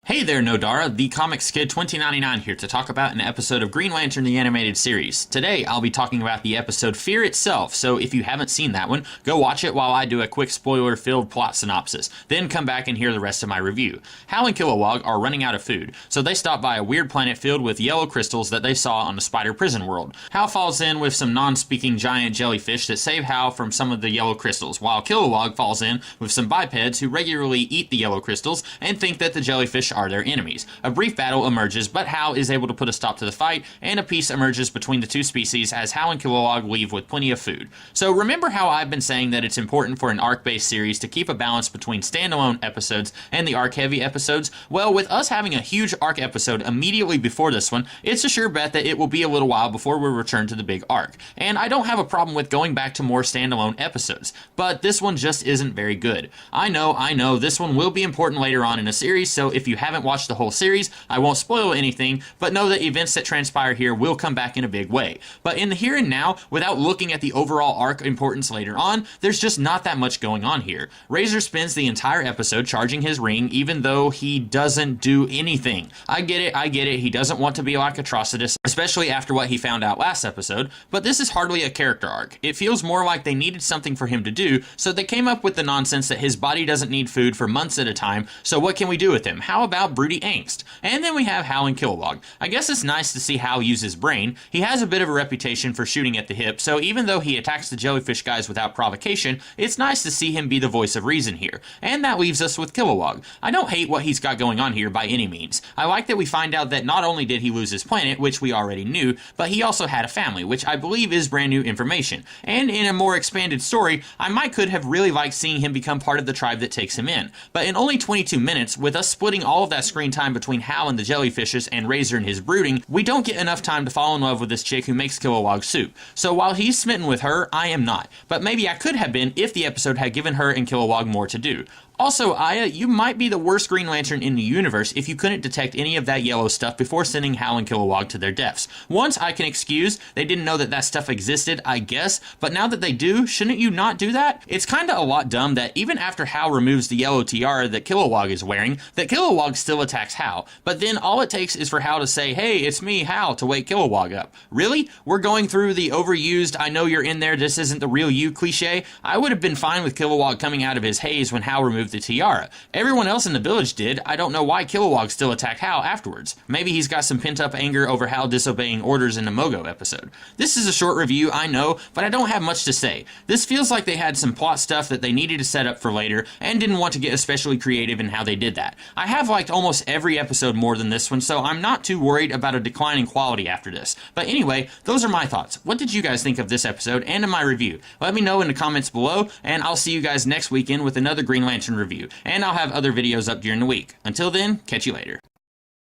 Hey there, Nodara, the Comics Kid 2099 here to talk about an episode of Green Lantern the Animated Series. Today, I'll be talking about the episode Fear Itself, so if you haven't seen that one, go watch it while I do a quick spoiler-filled plot synopsis. Then come back and hear the rest of my review. Hal and Kilowog are running out of food, so they stop by a weird planet filled with yellow crystals that they saw on the Spider Prison world. Hal falls in with some non-speaking giant jellyfish that save Hal from some of the yellow crystals, while Kilowog falls in with some bipeds who regularly eat the yellow crystals and think that the jellyfish are their enemies. A brief battle emerges, but Hal is able to put a stop to the fight, and a peace emerges between the two species as Hal and Kilowog leave with plenty of food. So remember how I've been saying that it's important for an arc-based series to keep a balance between standalone episodes and the arc-heavy episodes? Well, with us having a huge arc episode immediately before this one, it's a sure bet that it will be a little while before we return to the big arc. And I don't have a problem with going back to more standalone episodes, but this one just isn't very good. I know, this one will be important later on in the series, so if you haven't watched the whole series, I won't spoil anything, but know that events that transpire here will come back in a big way. But in the here and now, without looking at the overall arc importance later on, there's just not that much going on here. Razor spends the entire episode charging his ring, even though he doesn't do anything. I get it, he doesn't want to be like Atrocitus, especially after what he found out last episode, but this is hardly a character arc. It feels more like they needed something for him to do, so they came up with the nonsense that his body doesn't need food for months at a time, so what can we do with him? How about broody angst? And then we have Hal and Kilowog. I guess it's nice to see Hal use his brain. He has a bit of a reputation for shooting at the hip, so even though he attacks the jellyfish guys without provocation, it's nice to see him be the voice of reason here. And that leaves us with Kilowog. I don't hate what he's got going on here by any means. I like that we find out that not only did he lose his planet, which we already knew, but he also had a family, which I believe is brand new information. And in a more expanded story, I could have really liked seeing him become part of the tribe that takes him in. But in only 22 minutes, with us splitting all of that screen time between Hal and the jellyfishes and Razor and his brooding, we don't get enough time to fall in love with this chick who makes Kilowog soup. So while he's smitten with her, I am not. But maybe I could have been if the episode had given her and Kilowog more to do. Also, Aya, you might be the worst Green Lantern in the universe if you couldn't detect any of that yellow stuff before sending Hal and Kilowog to their deaths. Once I can excuse, they didn't know that that stuff existed, I guess, but now that they do, shouldn't you not do that? It's kinda a lot dumb that even after Hal removes the yellow tiara that Kilowog is wearing, that Kilowog still attacks Hal, but then all it takes is for Hal to say, "Hey, it's me, Hal," to wake Kilowog up. Really? We're going through the overused, "I know you're in there, this isn't the real you" cliche? I would have been fine with Kilowog coming out of his haze when Hal removed the tiara. Everyone else in the village did. I don't know why Kilowog still attacked Hal afterwards. Maybe he's got some pent-up anger over Hal disobeying orders in the Mogo episode. This is a short review, I know, but I don't have much to say. This feels like they had some plot stuff that they needed to set up for later and didn't want to get especially creative in how they did that. I have liked almost every episode more than this one, so I'm not too worried about a decline in quality after this. But anyway, those are my thoughts. What did you guys think of this episode and of my review? Let me know in the comments below, and I'll see you guys next weekend with another Green Lantern review. And I'll have other videos up during the week. Until then, catch you later.